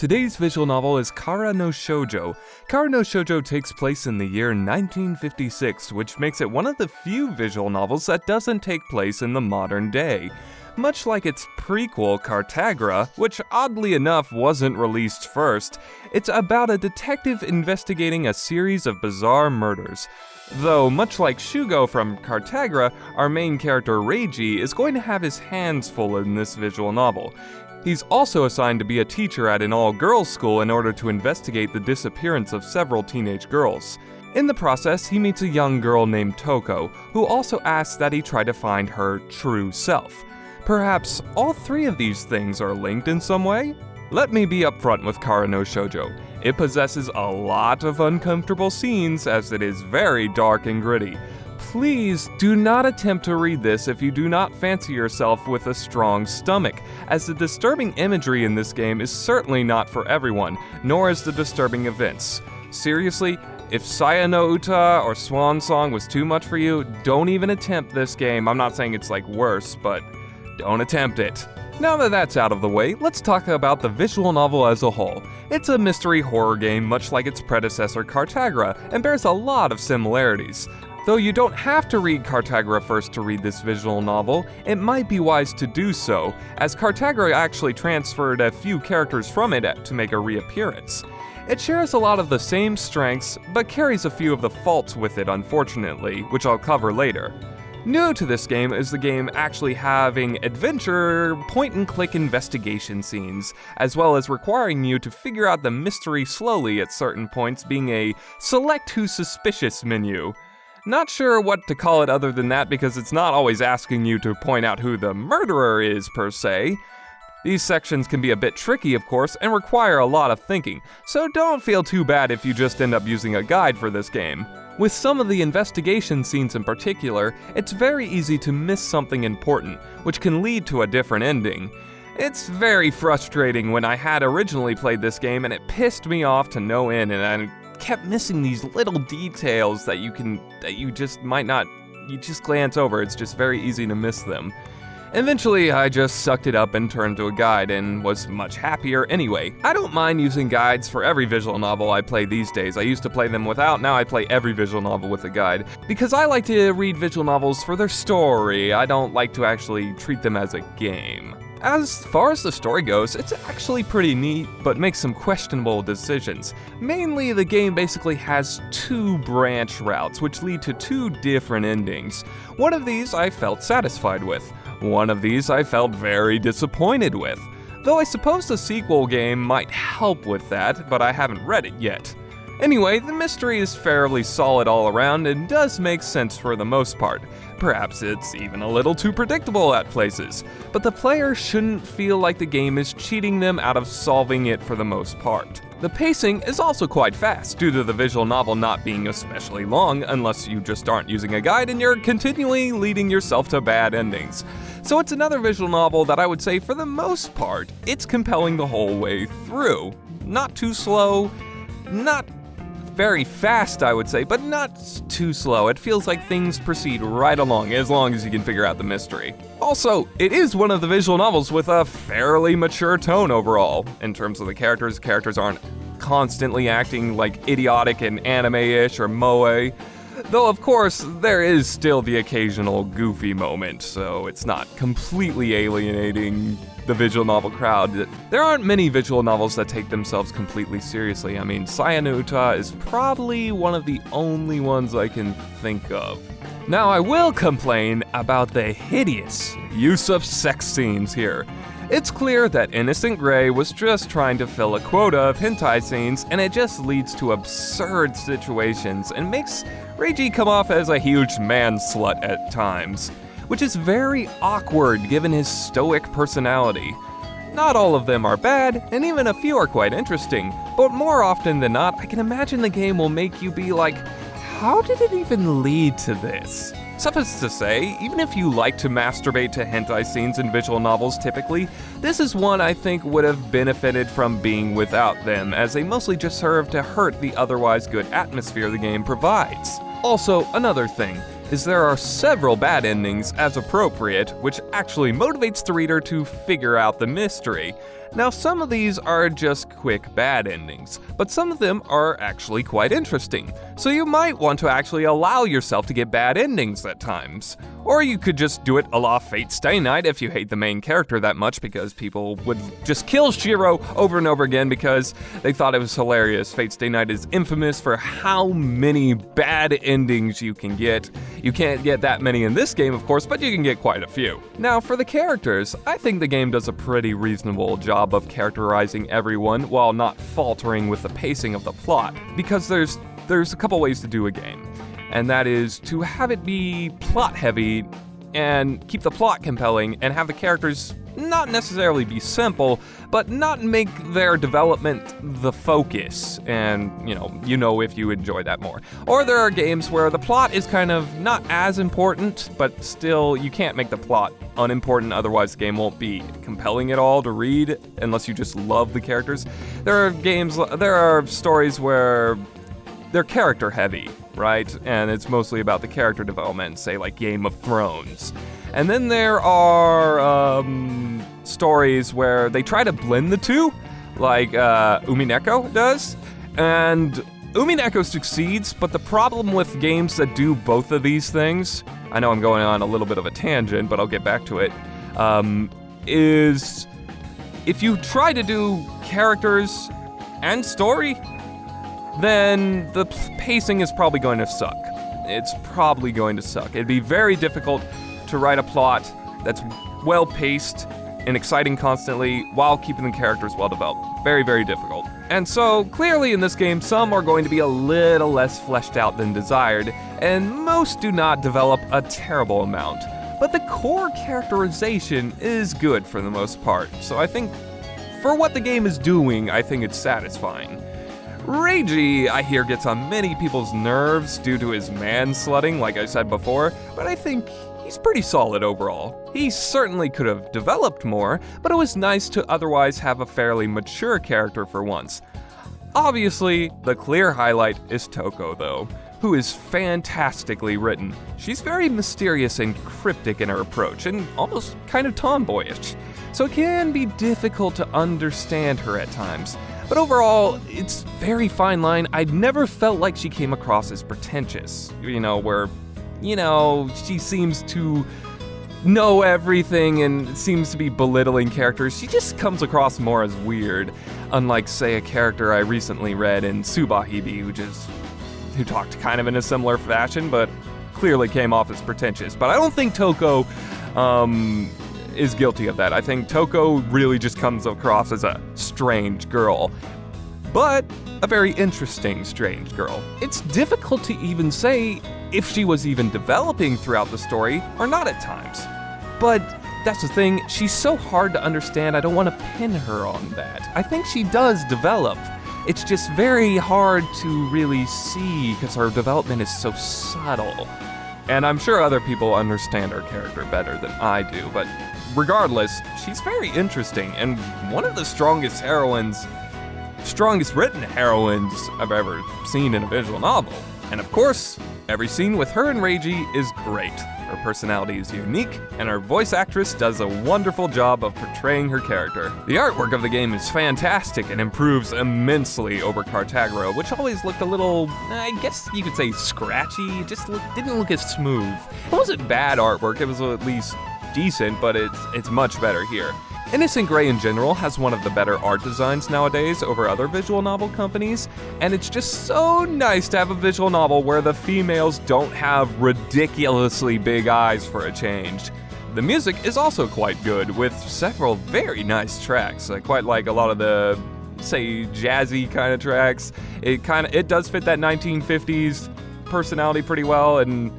Today's visual novel is Kara no Shoujo. Kara no Shoujo takes place in the year 1956, which makes it one of the few visual novels that doesn't take place in the modern day. Much like its prequel, Cartagra, which oddly enough wasn't released first, it's about a detective investigating a series of bizarre murders. Though, much like Shoujo from Cartagra, our main character Reiji is going to have his hands full in this visual novel. He's also assigned to be a teacher at an all-girls school in order to investigate the disappearance of several teenage girls. In the process, he meets a young girl named Toko, who also asks that he try to find her true self. Perhaps all three of these things are linked in some way? Let me be upfront with Kara no Shoujo. It possesses a lot of uncomfortable scenes as it is very dark and gritty. Please do not attempt to read this if you do not fancy yourself with a strong stomach, as the disturbing imagery in this game is certainly not for everyone, nor is the disturbing events. Seriously, if Saya no Uta or Swan Song was too much for you, don't even attempt this game. I'm not saying it's like worse, but don't attempt it. Now that that's out of the way, let's talk about the visual novel as a whole. It's a mystery horror game much like its predecessor Cartagra, and bears a lot of similarities. Though you don't have to read Cartagra first to read this visual novel, it might be wise to do so, as Cartagra actually transferred a few characters from it to make a reappearance. It shares a lot of the same strengths, but carries a few of the faults with it unfortunately, which I'll cover later. New to this game is the game actually having adventure, point-and-click investigation scenes, as well as requiring you to figure out the mystery slowly at certain points, being a select who's suspicious menu. Not sure what to call it other than that because it's not always asking you to point out who the murderer is per se. These sections can be a bit tricky of course and require a lot of thinking, so don't feel too bad if you just end up using a guide for this game. With some of the investigation scenes in particular, it's very easy to miss something important, which can lead to a different ending. It's very frustrating when I had originally played this game and it pissed me off to no end, and I kept missing these little details that you just glance over. It's just very easy to miss them. Eventually, I just sucked it up and turned to a guide and was much happier anyway. I don't mind using guides for every visual novel I play these days. I used to play them without, now I play every visual novel with a guide. Because I like to read visual novels for their story, I don't like to actually treat them as a game. As far as the story goes, it's actually pretty neat, but makes some questionable decisions. Mainly, the game basically has two branch routes, which lead to two different endings. One of these I felt satisfied with. One of these I felt very disappointed with. Though I suppose the sequel game might help with that, but I haven't read it yet. Anyway, the mystery is fairly solid all around and does make sense for the most part. Perhaps it's even a little too predictable at places, but the player shouldn't feel like the game is cheating them out of solving it for the most part. The pacing is also quite fast, due to the visual novel not being especially long unless you just aren't using a guide and you're continually leading yourself to bad endings. So it's another visual novel that I would say for the most part, it's compelling the whole way through. Not too slow, not very fast, I would say, but not too slow. It feels like things proceed right along as you can figure out the mystery. Also, it is one of the visual novels with a fairly mature tone overall. In terms of the characters aren't constantly acting like idiotic and anime-ish or moe. Though, of course, there is still the occasional goofy moment, so it's not completely alienating the visual novel crowd. There aren't many visual novels that take themselves completely seriously. I mean, Saya no Uta is probably one of the only ones I can think of. Now, I will complain about the hideous use of sex scenes here. It's clear that Innocent Grey was just trying to fill a quota of hentai scenes, and it just leads to absurd situations and makes Reiji come off as a huge man-slut at times, which is very awkward given his stoic personality. Not all of them are bad, and even a few are quite interesting, but more often than not, I can imagine the game will make you be like, how did it even lead to this? Suffice to say, even if you like to masturbate to hentai scenes in visual novels typically, this is one I think would have benefited from being without them, as they mostly just serve to hurt the otherwise good atmosphere the game provides. Also, another thing is there are several bad endings as appropriate, which actually motivates the reader to figure out the mystery. Now, some of these are just quick bad endings, but some of them are actually quite interesting, so you might want to actually allow yourself to get bad endings at times. Or you could just do it a la Fate Stay Night if you hate the main character that much, because people would just kill Shiro over and over again because they thought it was hilarious. Fate Stay Night is infamous for how many bad endings you can get. You can't get that many in this game, of course, but you can get quite a few. Now, for the characters, I think the game does a pretty reasonable job of characterizing everyone while not faltering with the pacing of the plot, because there's a couple ways to do a game. And that is to have it be plot heavy and keep the plot compelling and have the characters not necessarily be simple, but not make their development the focus, and you know if you enjoy that more. Or there are games where the plot is kind of not as important, but still you can't make the plot unimportant, otherwise the game won't be compelling at all to read unless you just love the characters. There are stories where they're character heavy, right? And it's mostly about the character development, say like Game of Thrones. And then there are stories where they try to blend the two, like Umineko does. And Umineko succeeds, but the problem with games that do both of these things, I know I'm going on a little bit of a tangent, but I'll get back to it, is if you try to do characters and story, then the pacing is probably going to suck. It's probably going to suck. It'd be very difficult to write a plot that's well-paced and exciting constantly while keeping the characters well-developed. Very, very difficult. And so, clearly in this game, some are going to be a little less fleshed out than desired, and most do not develop a terrible amount. But the core characterization is good for the most part, so I think for what the game is doing, I think it's satisfying. Reiji, I hear, gets on many people's nerves due to his man-slutting, like I said before, but I think he's pretty solid overall. He certainly could have developed more, but it was nice to otherwise have a fairly mature character for once. Obviously, the clear highlight is Toko, though, who is fantastically written. She's very mysterious and cryptic in her approach, and almost kind of tomboyish, so it can be difficult to understand her at times. But overall, it's very fine line. I'd never felt like she came across as pretentious, where, she seems to know everything and seems to be belittling characters. She just comes across more as weird, unlike, say, a character I recently read in Tsubahibi, who talked kind of in a similar fashion, but clearly came off as pretentious. But I don't think Toko is guilty of that. I think Toko really just comes across as a strange girl, but a very interesting strange girl. It's difficult to even say if she was even developing throughout the story or not at times. But that's the thing, she's so hard to understand, I don't want to pin her on that. I think she does develop. It's just very hard to really see because her development is so subtle. And I'm sure other people understand her character better than I do, but regardless, she's very interesting and one of the strongest written heroines I've ever seen in a visual novel. And of course, every scene with her and Reiji is great. Her personality is unique, and her voice actress does a wonderful job of portraying her character. The artwork of the game is fantastic and improves immensely over Cartagro, which always looked a little, I guess you could say, scratchy. It just didn't look as smooth. It wasn't bad artwork, it was at least decent, but it's much better here. Innocent Grey in general has one of the better art designs nowadays over other visual novel companies, and it's just so nice to have a visual novel where the females don't have ridiculously big eyes for a change. The music is also quite good, with several very nice tracks. I quite like a lot of the, say, jazzy kind of tracks. It does fit that 1950s personality pretty well, and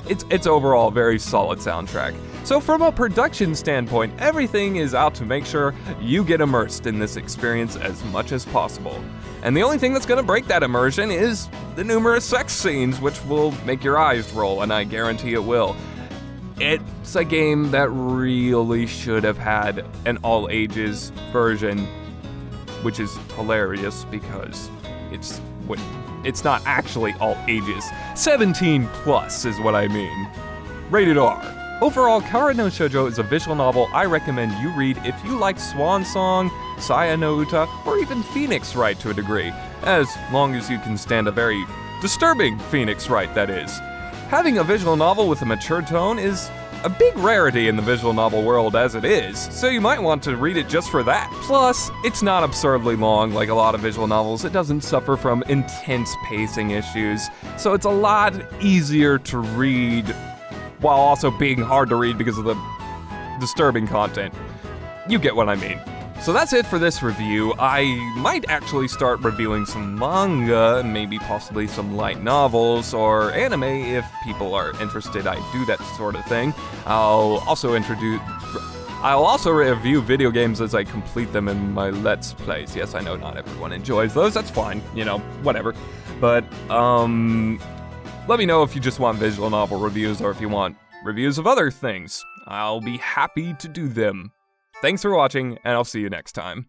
it's overall a very solid soundtrack. So from a production standpoint, everything is out to make sure you get immersed in this experience as much as possible. And the only thing that's going to break that immersion is the numerous sex scenes, which will make your eyes roll, and I guarantee it will. It's a game that really should have had an all-ages version, which is hilarious because it's not actually all ages. 17 plus is what I mean. Rated R. Overall, Kara no Shoujo is a visual novel I recommend you read if you like Swan Song, Saya no Uta, or even Phoenix Wright to a degree, as long as you can stand a very disturbing Phoenix Wright, that is. Having a visual novel with a mature tone is a big rarity in the visual novel world as it is, so you might want to read it just for that. Plus, it's not absurdly long like a lot of visual novels. It doesn't suffer from intense pacing issues, so it's a lot easier to read while also being hard to read because of the disturbing content. You get what I mean. So that's it for this review. I might actually start reviewing some manga, maybe possibly some light novels, or anime if people are interested. I do that sort of thing. I'll also review video games as I complete them in my Let's Plays. Yes, I know not everyone enjoys those, that's fine, whatever. But, let me know if you just want visual novel reviews or if you want reviews of other things. I'll be happy to do them. Thanks for watching, and I'll see you next time.